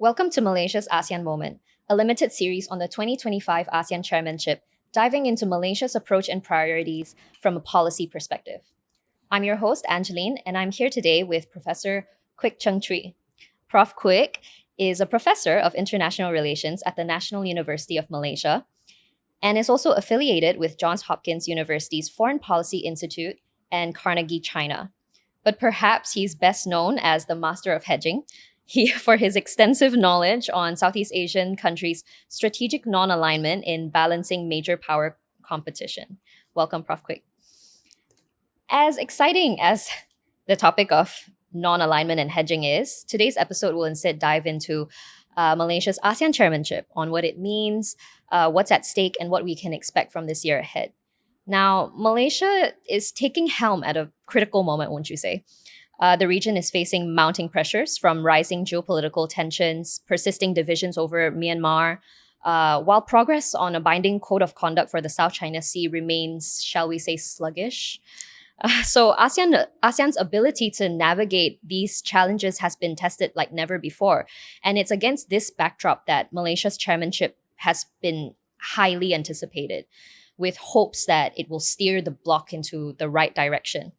Welcome to Malaysia's ASEAN Moment, a limited series on the 2025 ASEAN chairmanship, diving into Malaysia's approach and priorities from a policy perspective. I'm your host, Angeline, and I'm here today with Professor Kuik Cheng Chwee. Prof Kuik is a professor of international relations at the National University of Malaysia and is also affiliated with Johns Hopkins University's Foreign Policy Institute and Carnegie China. But perhaps he's best known as the master of hedging, for his extensive knowledge on Southeast Asian countries' strategic non-alignment in balancing major power competition. Welcome, Prof. Kuik. As exciting as the topic of non-alignment and hedging is, today's episode will instead dive into Malaysia's ASEAN chairmanship, on what it means, what's at stake, and what we can expect from this year ahead. Now, Malaysia is taking helm at a critical moment, won't you say? The region is facing mounting pressures from rising geopolitical tensions, persisting divisions over Myanmar, while progress on a binding code of conduct for the South China Sea remains, shall we say, sluggish. So ASEAN's ability to navigate these challenges has been tested like never before. And it's against this backdrop that Malaysia's chairmanship has been highly anticipated, with hopes that it will steer the bloc into the right direction.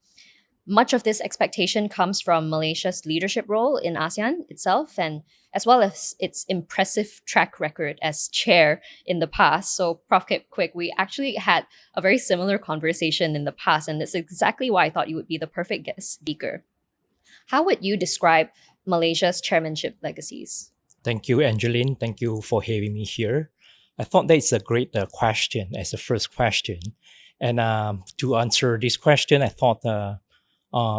Much of this expectation comes from Malaysia's leadership role in ASEAN itself, and as well as its impressive track record as chair in the past. So, Prof. Kuik, we actually had a very similar conversation in the past, and that's exactly why I thought you would be the perfect guest speaker. How would you describe Malaysia's chairmanship legacies? Thank you, Angeline. Thank you for having me here. I thought that is a great question as the first question. And to answer this question, I thought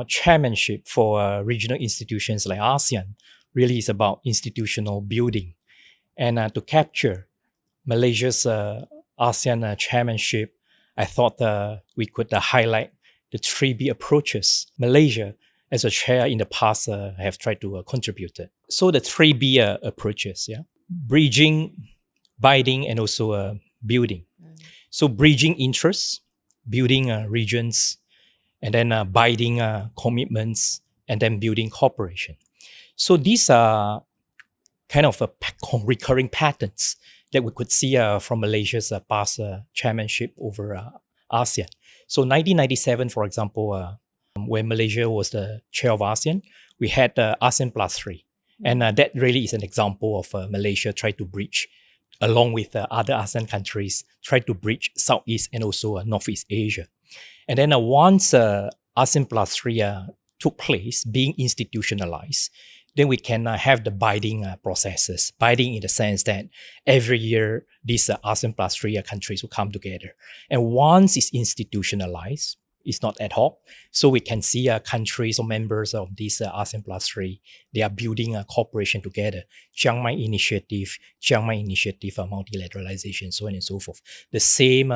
chairmanship for regional institutions like ASEAN really is about institutional building. And to capture Malaysia's ASEAN chairmanship, I thought we could highlight the 3B approaches Malaysia as a chair in the past have tried to contribute. So the 3B approaches, bridging, binding, and also building. So bridging interests, building regions, and then binding commitments, and then building cooperation. So these are kind of recurring patterns that we could see from Malaysia's past chairmanship over ASEAN. So 1997, for example, when Malaysia was the chair of ASEAN, we had ASEAN Plus 3. And that really is an example of Malaysia trying to bridge, along with other ASEAN countries, try to bridge Southeast and also Northeast Asia. And then once ASEAN Plus 3 took place, being institutionalized, then we can have the binding processes. Binding in the sense that every year, these ASEAN Plus 3 countries will come together. And once it's institutionalized, it's not ad hoc. So we can see countries or members of this ASEAN Plus 3, they are building a cooperation together. Chiang Mai Initiative, multilateralism, so on and so forth. The same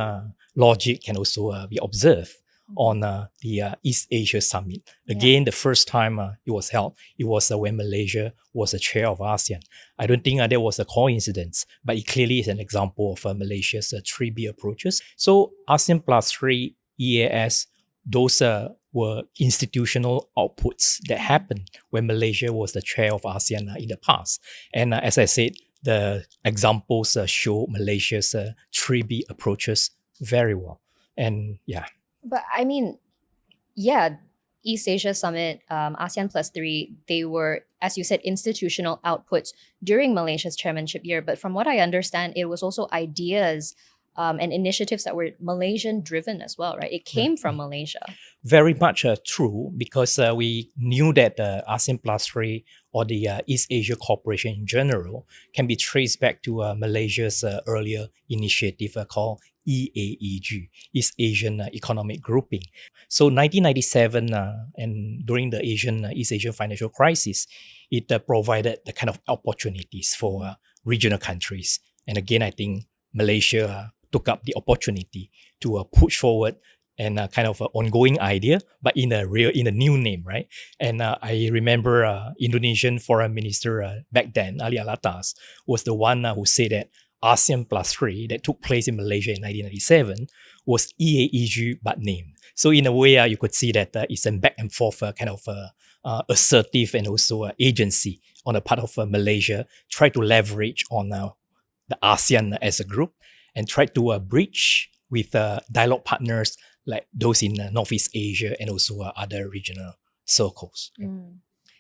logic can also be observed on the East Asia Summit. Again, the first time it was held, it was when Malaysia was the chair of ASEAN. I don't think there was a coincidence, but it clearly is an example of Malaysia's 3B approaches. So ASEAN Plus 3, EAS, those were institutional outputs that happened when Malaysia was the chair of ASEAN in the past. And as I said, the examples show Malaysia's 3B approaches very well. And But I mean, East Asia Summit, ASEAN Plus 3, they were, as you said, institutional outputs during Malaysia's chairmanship year. But from what I understand, it was also ideas and initiatives that were Malaysian-driven as well, right? It came from Malaysia. Very much true, because we knew that ASEAN Plus 3 or the East Asia Cooperation in general can be traced back to Malaysia's earlier initiative called EAEG, East Asian Economic Grouping. So 1997, and during the East Asian financial crisis, it provided the kind of opportunities for regional countries. And again, I think Malaysia took up the opportunity to push forward and kind of an ongoing idea, but in a new name, right? And I remember Indonesian Foreign Minister back then, Ali Alatas, was the one who said that ASEAN Plus 3 that took place in Malaysia in 1997 was EAEG but named. So in a way, you could see that it's a back and forth kind of assertive and also agency on the part of Malaysia, try to leverage on the ASEAN as a group and try to bridge with dialogue partners like those in Northeast Asia and also other regional circles.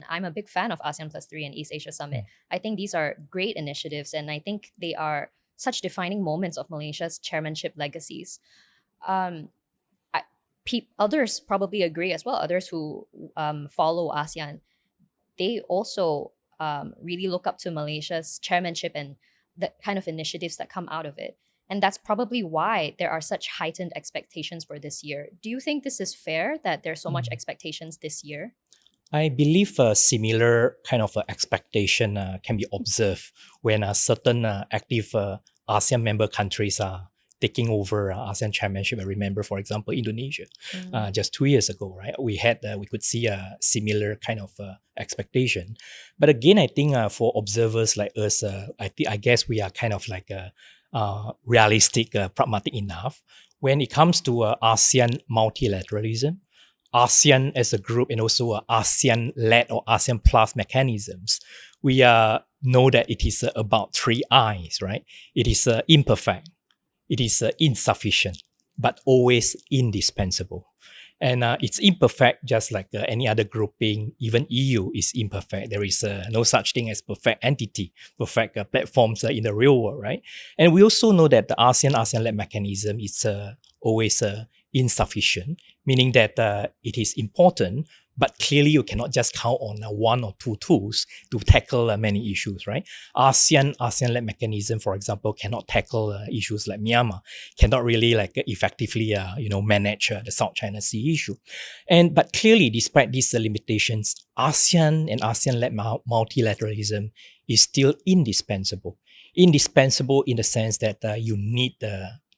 I'm a big fan of ASEAN Plus 3 and East Asia Summit. I think these are great initiatives, and I think they are such defining moments of Malaysia's chairmanship legacies. Others probably agree as well. Others who follow ASEAN, they also really look up to Malaysia's chairmanship and the kind of initiatives that come out of it. And that's probably why there are such heightened expectations for this year. Do you think this is fair that there's so much expectations this year? I believe a similar kind of expectation can be observed when certain active ASEAN member countries are taking over ASEAN chairmanship. I remember, for example, Indonesia, just 2 years ago, right? We could see a similar kind of expectation. But again, I think for observers like us, I guess we are kind of like realistic, pragmatic enough. When it comes to ASEAN multilateralism, ASEAN as a group and also ASEAN-led or ASEAN Plus mechanisms, we know that it is about three I's, right? It is imperfect, it is insufficient, but always indispensable. And it's imperfect just like any other grouping. Even EU is imperfect. There is no such thing as perfect entity, perfect platforms in the real world, right? And we also know that the ASEAN-led mechanism is always insufficient, meaning that it is important, but clearly you cannot just count on one or two tools to tackle many issues, right? ASEAN-led mechanism, for example, cannot tackle issues like Myanmar, cannot really effectively, manage the South China Sea issue. But clearly, despite these limitations, ASEAN and ASEAN-led multilateralism is still indispensable. Indispensable in the sense that you need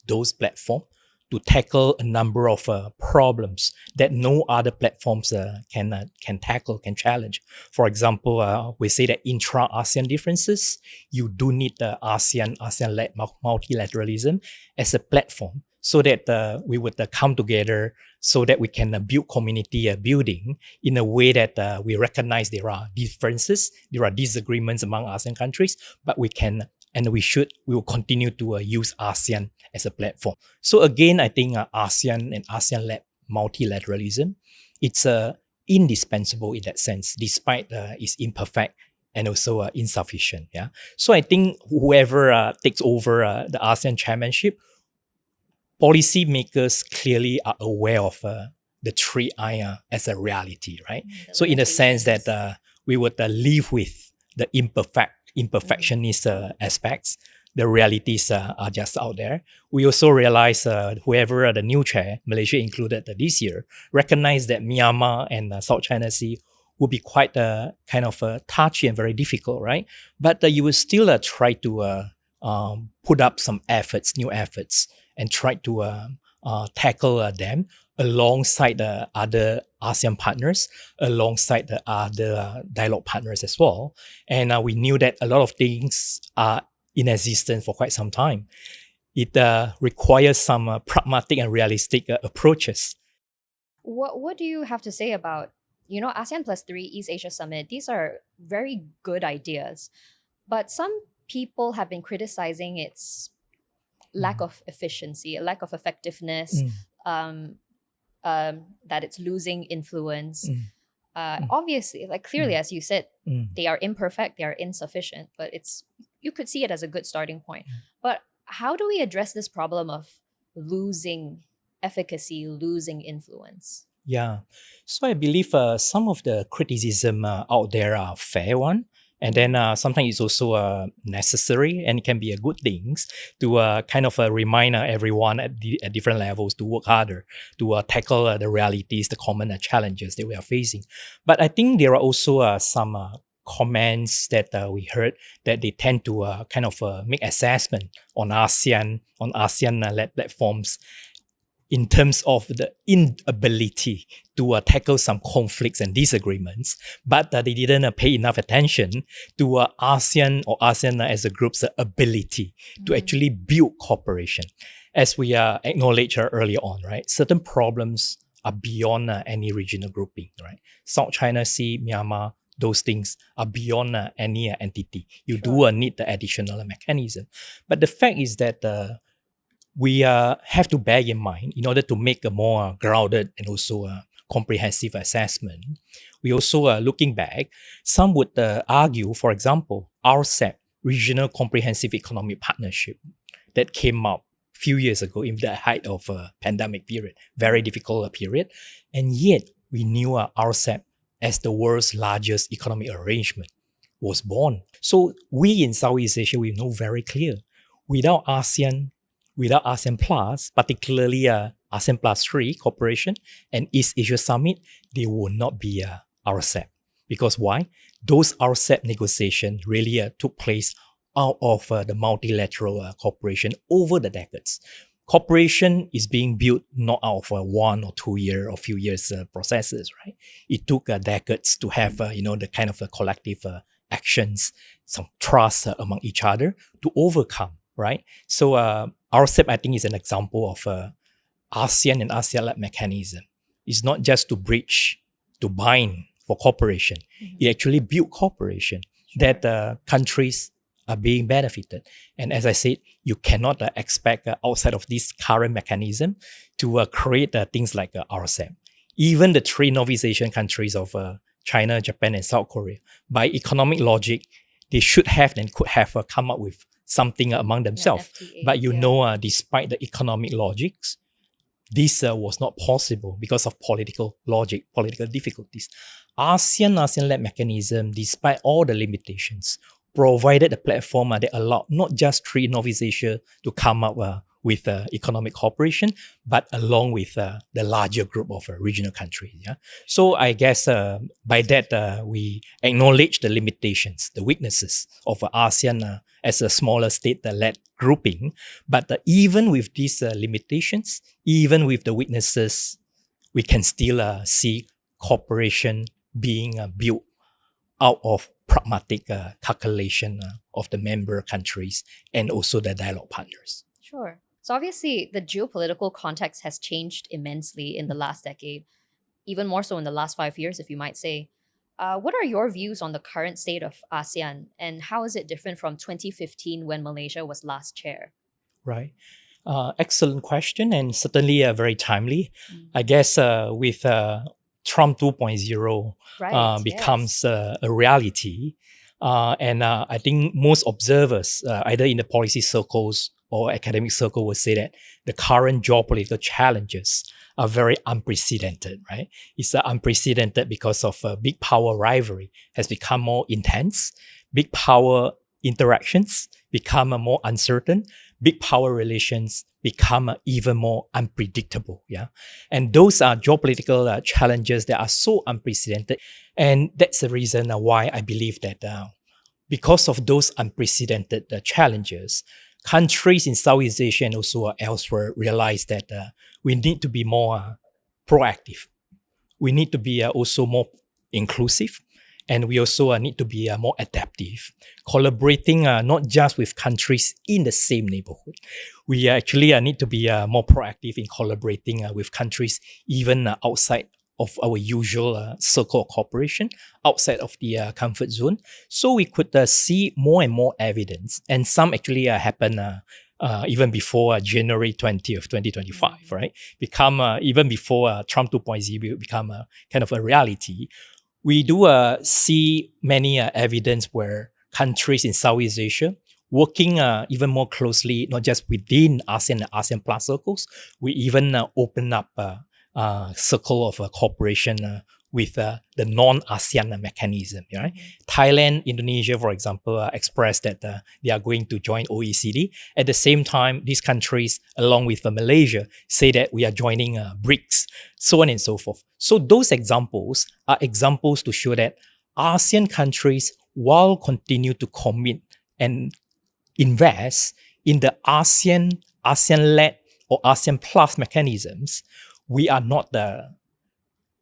those platforms to tackle a number of problems that no other platforms can tackle, can challenge. For example, we say that intra-ASEAN differences, you do need the ASEAN-led multilateralism as a platform so that we would come together so that we can build community building in a way that we recognize there are differences, there are disagreements among ASEAN countries, but we can and we will continue to use ASEAN as a platform. So again, I think ASEAN and ASEAN-led multilateralism, it's indispensable in that sense, despite it's imperfect and also insufficient. Yeah. So I think whoever takes over the ASEAN chairmanship, policymakers clearly are aware of the three I as a reality, right? So in the sense that we would live with the imperfectionist aspects. The realities are just out there. We also realize whoever the new chair, Malaysia included this year, recognize that Myanmar and South China Sea will be quite kind of touchy and very difficult, right? But you will still try to put up some efforts, new efforts, and try to tackle them alongside the other ASEAN partners, alongside the other dialogue partners as well. And we knew that a lot of things are in existence for quite some time. It requires some pragmatic and realistic approaches. What do you have to say about, ASEAN Plus 3, East Asia Summit? These are very good ideas, but some people have been criticizing its lack of efficiency, lack of effectiveness, that it's losing influence. Obviously, clearly, as you said, they are imperfect, they are insufficient, but you could see it as a good starting point. But how do we address this problem of losing efficacy, losing influence? Yeah. So I believe some of the criticism out there are fair one. And then sometimes it's also necessary and it can be a good things to kind of remind everyone at different levels to work harder, to tackle the realities, the common challenges that we are facing. But I think there are also some comments that we heard that they tend to kind of make assessment on ASEAN-led platforms in terms of the inability to tackle some conflicts and disagreements, but they didn't pay enough attention to ASEAN or ASEAN as a group's ability to actually build cooperation. As we acknowledged earlier on, right? Certain problems are beyond any regional grouping, right? South China Sea, Myanmar, those things are beyond any entity. You do need the additional mechanism. But the fact is that we have to bear in mind, in order to make a more grounded and also comprehensive assessment, we also looking back, some would argue, for example, RCEP, Regional Comprehensive Economic Partnership, that came out a few years ago in the height of a pandemic period, very difficult period, and yet we knew RCEP as the world's largest economic arrangement was born. So we in Southeast Asia, we know very clear, without ASEAN Plus, particularly ASEAN Plus 3 cooperation and East Asia Summit, they will not be RCEP. Because why? Those RCEP negotiations really took place out of the multilateral cooperation over the decades. Cooperation is being built not out of 1 or 2 year or few years processes, right? It took decades to have, the kind of collective actions, some trust among each other to overcome, right? So RCEP, I think, is an example of ASEAN and ASEAN-led mechanism. It's not just to bridge, to bind for cooperation. It actually built cooperation that countries are being benefited. And as I said, you cannot expect outside of this current mechanism to create things like RCEP. Even the three Northeast Asian countries of China, Japan, and South Korea, by economic logic, they should have and could have come up with something among themselves. FTA, but despite the economic logics, this was not possible because of political logic, political difficulties. ASEAN-led mechanism, despite all the limitations, provided a platform that allowed not just three Northeast Asia to come up with economic cooperation, but along with the larger group of regional countries. Yeah? So I guess by that, we acknowledge the limitations, the weaknesses of ASEAN as a smaller state-led grouping. But even with these limitations, even with the weaknesses, we can still see cooperation being built out of pragmatic calculation of the member countries and also the dialogue partners. Sure. So obviously, the geopolitical context has changed immensely in the last decade, even more so in the last 5 years, if you might say. What are your views on the current state of ASEAN, and how is it different from 2015 when Malaysia was last chair? Right. Excellent question, and certainly very timely. I guess with Trump 2.0 becomes a reality. And I think most observers, either in the policy circles or academic circle, will say that the current geopolitical challenges are very unprecedented, right? It's unprecedented because of big power rivalry has become more intense. Big power interactions become more uncertain. Big power relations become even more unpredictable. Yeah, and those are geopolitical challenges that are so unprecedented, and that's the reason why I believe that because of those unprecedented challenges, countries in Southeast Asia and also elsewhere realize that we need to be more proactive. We need to be also more inclusive. And we also need to be more adaptive, collaborating not just with countries in the same neighborhood. We actually need to be more proactive in collaborating with countries even outside of our usual circle of cooperation, outside of the comfort zone. So we could see more and more evidence, and some actually happen even before January 20th, 2025, right? Become even before Trump 2.0 become kind of a reality. We do see many evidence where countries in Southeast Asia working even more closely, not just within ASEAN and ASEAN Plus circles, we even open up a circle of cooperation with the non-ASEAN mechanism. Right? Thailand, Indonesia, for example, expressed that they are going to join OECD. At the same time, these countries, along with Malaysia, say that we are joining BRICS, so on and so forth. So those examples are examples to show that ASEAN countries, while continue to commit and invest in the ASEAN-led or ASEAN Plus mechanisms, we are not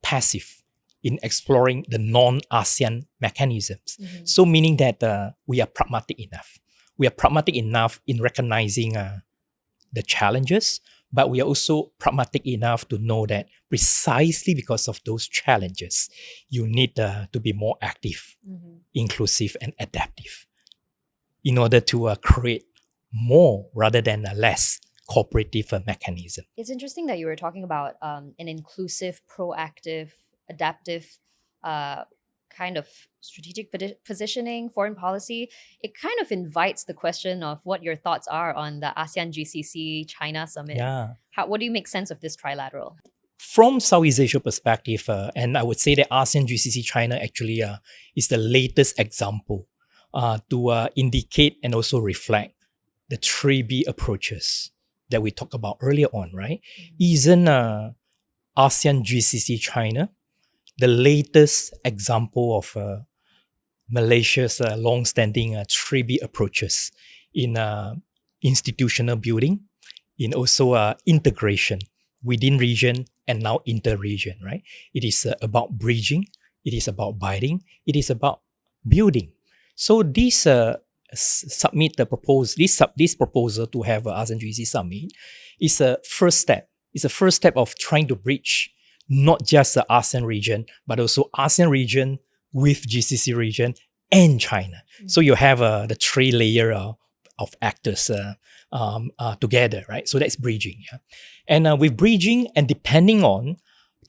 passive in exploring the non-ASEAN mechanisms. So meaning that we are pragmatic enough. We are pragmatic enough in recognizing the challenges, but we are also pragmatic enough to know that precisely because of those challenges, you need to be more active, inclusive, and adaptive in order to create more rather than less cooperative mechanism. It's interesting that you were talking about an inclusive, proactive, adaptive kind of strategic positioning, foreign policy. It kind of invites the question of what your thoughts are on the ASEAN-GCC-China summit. Yeah. What do you make sense of this trilateral? From Southeast Asia perspective, and I would say that ASEAN-GCC-China actually is the latest example to indicate and also reflect the 3B approaches that we talked about earlier on, right? Isn't ASEAN-GCC-China the latest example of Malaysia's long-standing 3B approaches in institutional building, in also integration within region and now inter-region, right? It is about bridging, it is about binding, it is about building. So this submit the proposal, this proposal to have ASEAN GCC summit is a first step. It's a first step of trying to bridge not just the ASEAN region, but also ASEAN region with GCC region and China. So you have the three layer of actors together, right? So that's bridging. Yeah? And with bridging, and depending on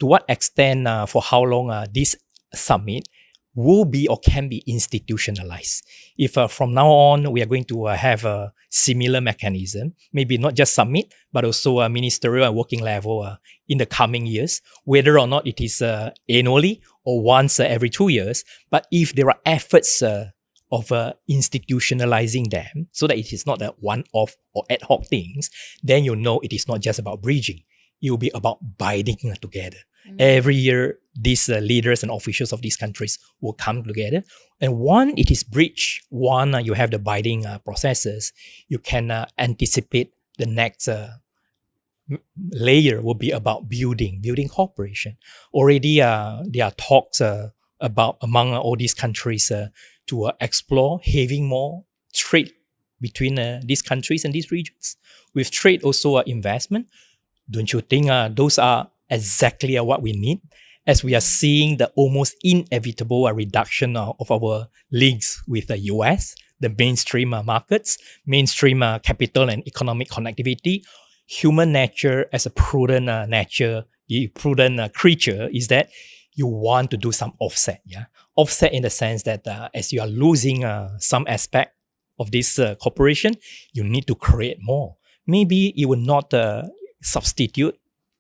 to what extent, for how long this summit will be or can be institutionalized. If from now on we are going to have a similar mechanism, maybe not just summit, but also a ministerial and working level in the coming years, whether or not it is annually or once every 2 years. But if there are efforts of institutionalizing them so that it is not a one-off or ad hoc things, then you know it is not just about bridging. It will be about binding together. Every year, these leaders and officials of these countries will come together. And one, it is bridge. One, you have the binding processes. You can anticipate the next layer will be about building cooperation. Already, there are talks about among all these countries to explore having more trade between these countries and these regions. With trade, also investment. Don't you think those are exactly what we need, as we are seeing the almost inevitable reduction of our links with the US, the mainstream markets, mainstream capital and economic connectivity. Human nature as a prudent prudent creature is that you want to do some offset. Yeah, offset in the sense that as you are losing some aspect of this cooperation, you need to create more. Maybe it will not substitute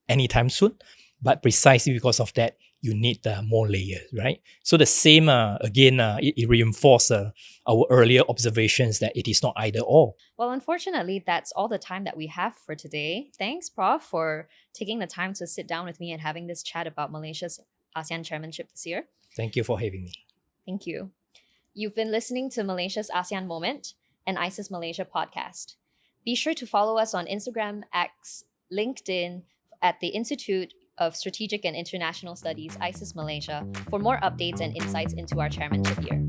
anytime soon, but precisely because of that, you need more layers, right? So the same, again, it reinforces our earlier observations that it is not either or. Well, unfortunately, that's all the time that we have for today. Thanks, Prof, for taking the time to sit down with me and having this chat about Malaysia's ASEAN chairmanship this year. Thank you for having me. Thank you. You've been listening to Malaysia's ASEAN Moment, an ISIS Malaysia podcast. Be sure to follow us on Instagram, X, LinkedIn, at the Institute of Strategic and International Studies, ISIS Malaysia, for more updates and insights into our chairmanship year.